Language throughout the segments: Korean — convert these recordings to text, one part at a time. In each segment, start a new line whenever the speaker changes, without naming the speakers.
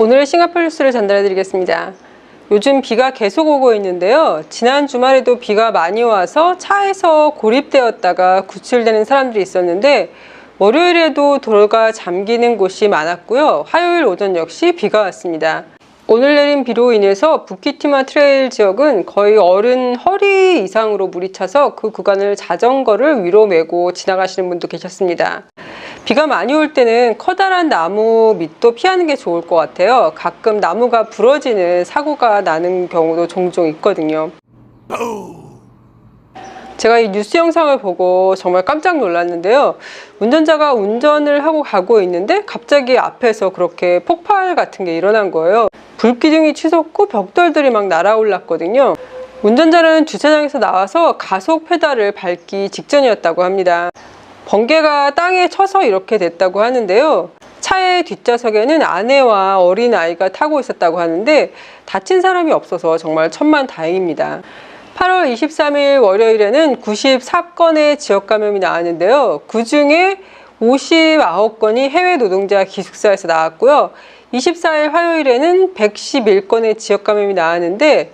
오늘 싱가포르 뉴스를 전달해 드리겠습니다. 요즘 비가 계속 오고 있는데요. 지난 주말에도 비가 많이 와서 차에서 고립되었다가 구출되는 사람들이 있었는데 월요일에도 도로가 잠기는 곳이 많았고요. 화요일 오전 역시 비가 왔습니다. 오늘 내린 비로 인해서 부키티마 트레일 지역은 거의 어른 허리 이상으로 물이 차서 그 구간을 자전거를 위로 메고 지나가시는 분도 계셨습니다. 비가 많이 올 때는 커다란 나무 밑도 피하는 게 좋을 것 같아요. 가끔 나무가 부러지는 사고가 나는 경우도 종종 있거든요. 제가 이 뉴스 영상을 보고 정말 깜짝 놀랐는데요. 운전자가 운전을 하고 가고 있는데 갑자기 앞에서 그렇게 폭발 같은 게 일어난 거예요. 불기둥이 치솟고 벽돌들이 막 날아올랐거든요. 운전자는 주차장에서 나와서 가속 페달을 밟기 직전이었다고 합니다. 번개가 땅에 쳐서 이렇게 됐다고 하는데요. 차의 뒷좌석에는 아내와 어린아이가 타고 있었다고 하는데 다친 사람이 없어서 정말 천만다행입니다. 8월 23일 월요일에는 94건의 지역 감염이 나왔는데요. 그 중에 59건이 해외 노동자 기숙사에서 나왔고요. 24일 화요일에는 111건의 지역 감염이 나왔는데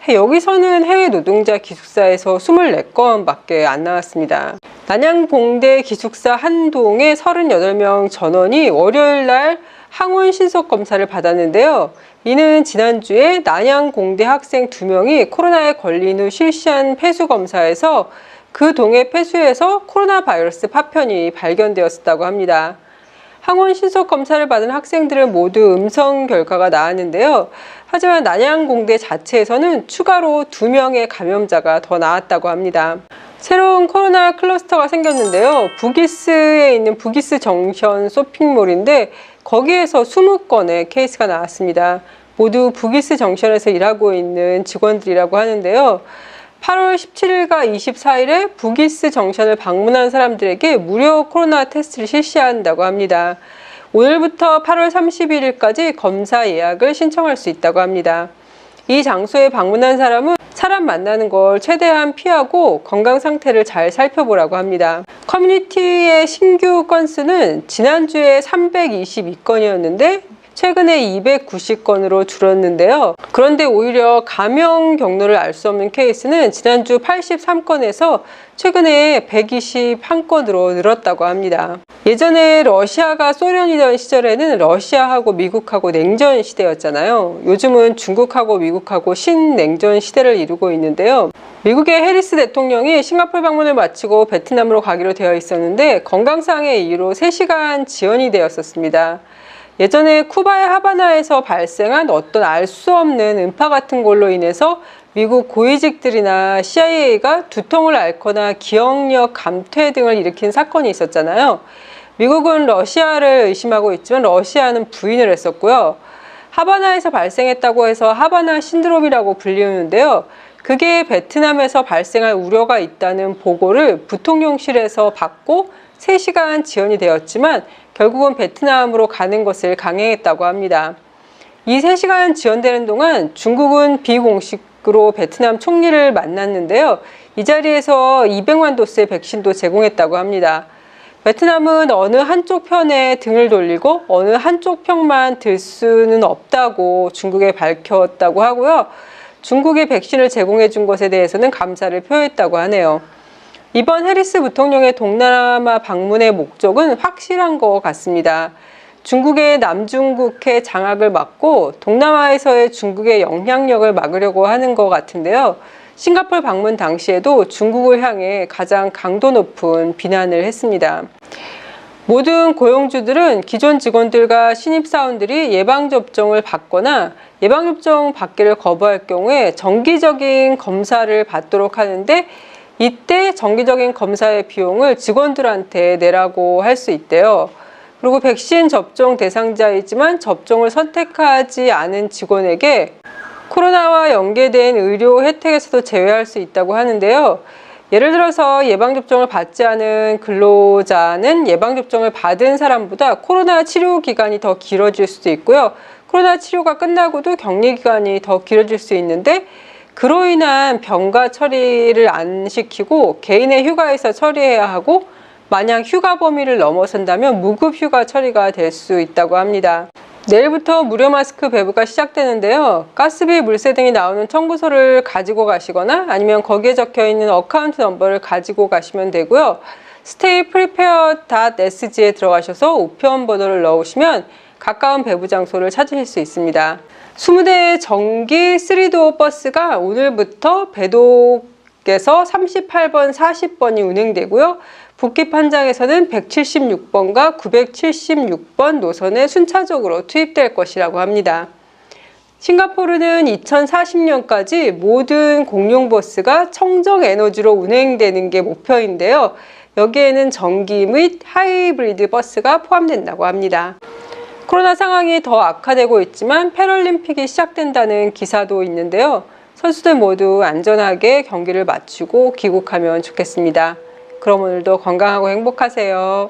여기서는 해외 노동자 기숙사에서 24건밖에 안 나왔습니다. 난양봉대 기숙사 한 동의 38명 전원이 월요일날 항원 신속 검사를 받았는데요. 이는 지난주에 난양공대 학생 2명이 코로나에 걸린 후 실시한 폐수 검사에서 그 동의 폐수에서 코로나 바이러스 파편이 발견되었다고 합니다. 항원 신속 검사를 받은 학생들은 모두 음성 결과가 나왔는데요. 하지만 난양공대 자체에서는 추가로 2명의 감염자가 더 나왔다고 합니다. 새로운 코로나 클러스터가 생겼는데요. 부기스에 있는 부기스 정션 쇼핑몰인데 거기에서 20건의 케이스가 나왔습니다. 모두 부기스 정션에서 일하고 있는 직원들이라고 하는데요. 8월 17일과 24일에 부기스 정션을 방문한 사람들에게 무료 코로나 테스트를 실시한다고 합니다. 오늘부터 8월 31일까지 검사 예약을 신청할 수 있다고 합니다. 이 장소에 방문한 사람은 사람 만나는 걸 최대한 피하고 건강 상태를 잘 살펴보라고 합니다. 커뮤니티의 신규 건수는 지난주에 322건이었는데 최근에 290건으로 줄었는데요. 그런데 오히려 감염 경로를 알 수 없는 케이스는 지난주 83건에서 최근에 121건으로 늘었다고 합니다. 예전에 러시아가 소련이던 시절에는 러시아하고 미국하고 냉전 시대였잖아요. 요즘은 중국하고 미국하고 신냉전 시대를 이루고 있는데요. 미국의 해리스 대통령이 싱가포르 방문을 마치고 베트남으로 가기로 되어 있었는데 건강상의 이유로 3시간 지연이 되었었습니다. 예전에 쿠바의 하바나에서 발생한 어떤 알 수 없는 음파 같은 걸로 인해서 미국 고위직들이나 CIA가 두통을 앓거나 기억력 감퇴 등을 일으킨 사건이 있었잖아요. 미국은 러시아를 의심하고 있지만 러시아는 부인을 했었고요. 하바나에서 발생했다고 해서 하바나 신드롬이라고 불리우는데요. 그게 베트남에서 발생할 우려가 있다는 보고를 부통령실에서 받고 3시간 지연이 되었지만 결국은 베트남으로 가는 것을 강행했다고 합니다. 이 3시간 지연되는 동안 중국은 비공식으로 베트남 총리를 만났는데요. 이 자리에서 200만 도스의 백신도 제공했다고 합니다. 베트남은 어느 한쪽 편에 등을 돌리고 어느 한쪽 편만 들 수는 없다고 중국에 밝혔다고 하고요. 중국의 백신을 제공해 준 것에 대해서는 감사를 표했다고 하네요. 이번 해리스 부통령의 동남아 방문의 목적은 확실한 것 같습니다. 중국의 남중국해 장악을 막고 동남아에서의 중국의 영향력을 막으려고 하는 것 같은데요. 싱가포르 방문 당시에도 중국을 향해 가장 강도 높은 비난을 했습니다. 모든 고용주들은 기존 직원들과 신입사원들이 예방접종을 받거나 예방접종 받기를 거부할 경우에 정기적인 검사를 받도록 하는데 이때 정기적인 검사의 비용을 직원들한테 내라고 할 수 있대요. 그리고 백신 접종 대상자이지만 접종을 선택하지 않은 직원에게 코로나와 연계된 의료 혜택에서도 제외할 수 있다고 하는데요. 예를 들어서 예방접종을 받지 않은 근로자는 예방접종을 받은 사람보다 코로나 치료 기간이 더 길어질 수도 있고요. 코로나 치료가 끝나고도 격리 기간이 더 길어질 수 있는데 그로 인한 병가 처리를 안 시키고 개인의 휴가에서 처리해야 하고 만약 휴가 범위를 넘어선다면 무급 휴가 처리가 될 수 있다고 합니다. 내일부터 무료 마스크 배부가 시작되는데요. 가스비, 물세 등이 나오는 청구서를 가지고 가시거나 아니면 거기에 적혀 있는 어카운트 넘버를 가지고 가시면 되고요. stayprepared.sg에 들어가셔서 우편 번호를 넣으시면 가까운 배부 장소를 찾으실 수 있습니다. 20대의 전기 3도어 버스가 오늘부터 배독에서 38번, 40번이 운행되고요. 북기판장에서는 176번과 976번 노선에 순차적으로 투입될 것이라고 합니다. 싱가포르는 2040년까지 모든 공용버스가 청정에너지로 운행되는 게 목표인데요. 여기에는 전기 및 하이브리드 버스가 포함된다고 합니다. 코로나 상황이 더 악화되고 있지만 패럴림픽이 시작된다는 기사도 있는데요. 선수들 모두 안전하게 경기를 마치고 귀국하면 좋겠습니다. 그럼 오늘도 건강하고 행복하세요.